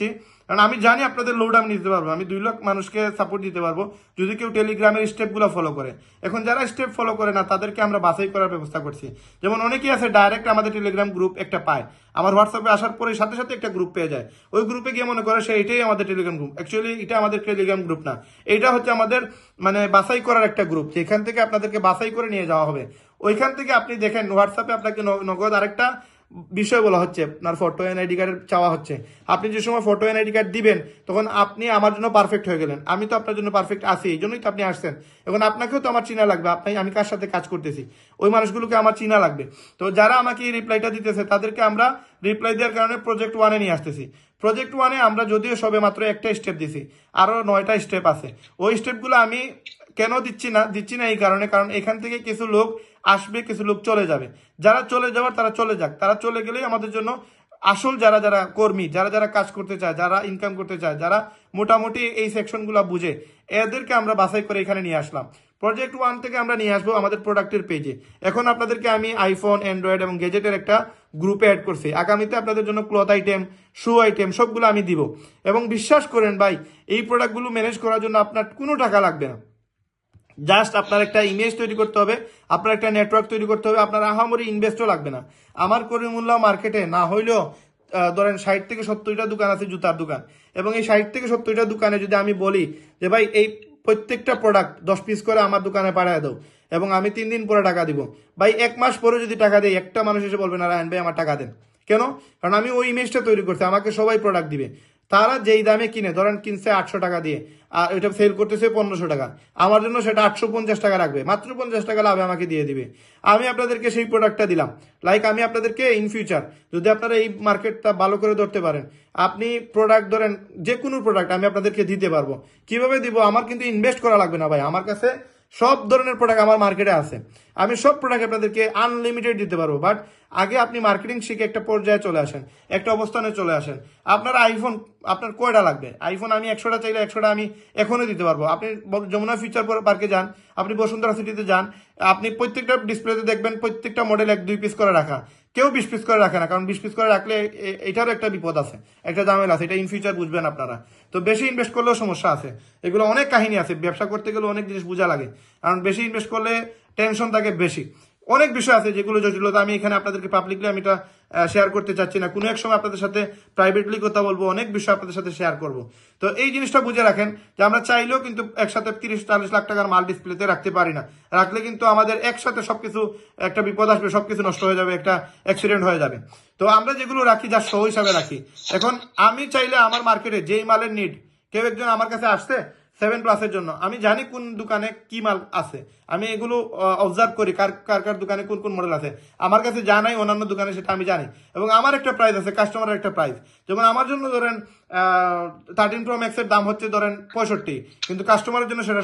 দিচ্ছি, কারণ আমি জানি আপনাদের লোড আমি নিতে পারবো। আমি 2 লাখ মানুষকে সাপোর্ট দিতে পারবো যদি কেউ টেলিগ্রামের স্টেপগুলো ফলো করে। এখন যারা স্টেপ ফলো করে না তাদেরকে আমরা বাছাই করার ব্যবস্থা করছি। যেমন অনেকেই আছে ডাইরেক্ট আমাদের টেলিগ্রাম গ্রুপ একটা পায়, আমার হোয়াটসঅ্যাপে আসার পরে সাথে সাথে একটা গ্রুপ পেয়ে যায়, ওই গ্রুপে গিয়ে মনে করে সে এটাই আমাদের টেলিগ্রাম গ্রুপ। অ্যাকচুয়ালি এটা আমাদের টেলিগ্রাম গ্রুপ না, এটা হচ্ছে আমাদের মানে বাছাই করার একটা গ্রুপ, যেখান থেকে আপনাদেরকে বাছাই করে নিয়ে যাওয়া হবে। ওইখান থেকে আপনি দেখেন হোয়াটসঅ্যাপে আপনাকে নগদ আরেকটা বিষয় বলা হচ্ছে, আপনার ফটো এনআইডি কার্ডের চাওয়া হচ্ছে। আপনি যে সময় ফটো এনআইডি কার্ড দিবেন তখন আপনি আমার জন্য পারফেক্ট হয়ে গেলেন, আমি তো আপনার জন্য পারফেক্ট আছি, এই জন্যই তো আপনি আসছেন। এখন আপনাকেও তো আমার চিনা লাগবে, আমি কার সাথে কাজ করতেছি ওই মানুষগুলোকে আমার চিনা লাগবে। তো যারা আমাকে এই রিপ্লাইটা দিতেছে তাদেরকে আমরা রিপ্লাই দেওয়ার কারণে প্রজেক্ট 1-এ নিয়ে আসতেছি। প্রজেক্ট 1-এ আমরা যদিও সবে মাত্র একটা স্টেপ দিছি, আরও 9টা স্টেপ আছে। ওই স্টেপগুলো আমি কেন দিচ্ছি না এই কারণে, কারণ এখান থেকে কিছু লোক আসবে, কিছু লোক চলে যাবে। যারা চলে যাওয়ার তারা চলে যাক, তারা চলে গেলেই আমাদের জন্য আসল যারা যারা কর্মী, যারা যারা কাজ করতে চায়, যারা ইনকাম করতে চায়, যারা মোটামুটি এই সেকশনগুলো বুঝে, এদেরকে আমরা বাছাই করে এখানে নিয়ে আসলাম। প্রজেক্ট 1 থেকে আমরা নিয়ে আসবো আমাদের প্রোডাক্টের পেজে। এখন আপনাদেরকে আমি আইফোন, অ্যান্ড্রয়েড এবং গ্যাজেটের একটা গ্রুপে অ্যাড করছি। আগামীতে আপনাদের জন্য ক্লথ আইটেম, শু আইটেম সবগুলো আমি দিব। এবং বিশ্বাস করেন ভাই, এই প্রোডাক্টগুলো ম্যানেজ করার জন্য আপনার কোনো টাকা লাগবে না। জাস্ট আপনার একটা ইমেজ তৈরি করতে হবে, আপনার একটা নেটওয়ার্ক তৈরি করতে হবে, আপনার আহামরি ইনভেস্টও লাগবে না। আমার করিমুল্লাহ মার্কেটে না হইলেও ধরেন 60 থেকে 70টা দোকান আছে জুতার দোকান, এবং এই 60 থেকে 70টা দোকানে যদি আমি বলি যে ভাই এই প্রত্যেকটা প্রোডাক্ট 10 পিস করে আমার দোকানে পাঠিয়ে দাও এবং আমি 3 দিন পরে টাকা দিব, ভাই 1 মাস পরে যদি টাকা দেয় একটা মানুষ এসে বলবে না রায়হান ভাই আমার টাকা দেন। কেন? কারণ আমি ওই ইমেজটা তৈরি করছি, আমাকে সবাই প্রোডাক্ট দিবে। তারা যেই দামে কিনে, ধরেন কিনছে 800 টাকা দিয়ে আর ওইটা সেল করতেছে 1500 টাকা, আমার জন্য সেটা 850 টাকা রাখবে, মাত্র 50 টাকা লাভে আমাকে দিয়ে দিবে। আমি আপনাদেরকে সেই প্রোডাক্টটা দিলাম। লাইক আমি আপনাদেরকে ইন ফিউচার যদি আপনারা এই মার্কেটটা ভালো করে ধরতে পারেন, আপনি প্রোডাক্ট ধরেন যে কোনো প্রোডাক্ট আমি আপনাদেরকে দিতে পারবো। কিভাবে দিব? আমার কিন্তু ইনভেস্ট করা লাগবে না ভাই, আমার কাছে সব ধরনের প্রোডাক্ট আমার মার্কেটে আছে, আমি সব প্রোডাক্ট আপনাদেরকে আনলিমিটেড দিতে পারবো। বাট আগে আপনি মার্কেটিং শিখে একটা পর্যায়ে চলে আসেন, একটা অবস্থানে চলে আসেন। আপনার আইফোন আপনার কয়টা লাগবে? আইফোন আমি 100টা চাইলে 100টা আমি এখনই দিতে পারবো। আপনি যমুনা ফিউচার পার্কে যান, আপনি বসুন্ধরা সিটিতে যান, আপনি প্রত্যেকটা ডিসপ্লেতে দেখবেন প্রত্যেকটা মডেল 1-2 পিস করে রাখা, কেউ 20 পিস করে রাখে না। কারণ 20 পিস করে রাখলে এটারও একটা বিপদ আছে, একটা ঝামেলা আছে, এটা ইন ফিউচার বুঝবেন আপনারা। তো বেশি ইনভেস্ট করলেও সমস্যা আছে, এগুলো অনেক কাহিনী আছে, ব্যবসা করতে গেলে অনেক জিনিস বোঝা লাগে। কারণ বেশি ইনভেস্ট করলে টেনশন থাকে বেশি, অনেক বিষয় আছে যেগুলো জটিলতা আমি এখানে আপনাদেরকে পাবলিকলি আমি এটা শেয়ার করতে চাচ্ছি না। কোনো এক সময় আপনাদের সাথে প্রাইভেটলি কথা বলবো, অনেক বিষয় আপনাদের সাথে শেয়ার করব। তো এই জিনিসটা বুঝে রাখেন যে আমরা চাইলেও কিন্তু একসাথে 30-40 লাখ টাকার মাল ডিসপ্লেতে রাখতে পারি না। রাখলে কিন্তু আমাদের একসাথে সবকিছু একটা বিপদ আসবে, সবকিছু নষ্ট হয়ে যাবে, একটা অ্যাক্সিডেন্ট হয়ে যাবে। তো আমরা যেগুলো রাখি যা শো হিসাবে রাখি। এখন আমি চাইলে আমার মার্কেটে যেই মালের নিড, কেউ একজন আমার কাছে আসছে 7+ জন্য, আমি জানি কোন দোকানে কি মাল আছে, আমি এগুলো অবজার্ভ করি কার কার দোকানে কোন কোন মডেল আছে, আমার কাছে জানাই অন্যান্য দোকানে সেটা আমি জানি। এবং আমার একটা প্রাইস আছে, কাস্টমারের একটা প্রাইস। যেমন আমার জন্য ধরেন 13 Pro Max এর দাম হচ্ছে ধরেন 65, কিন্তু কাস্টমারের জন্য সেটা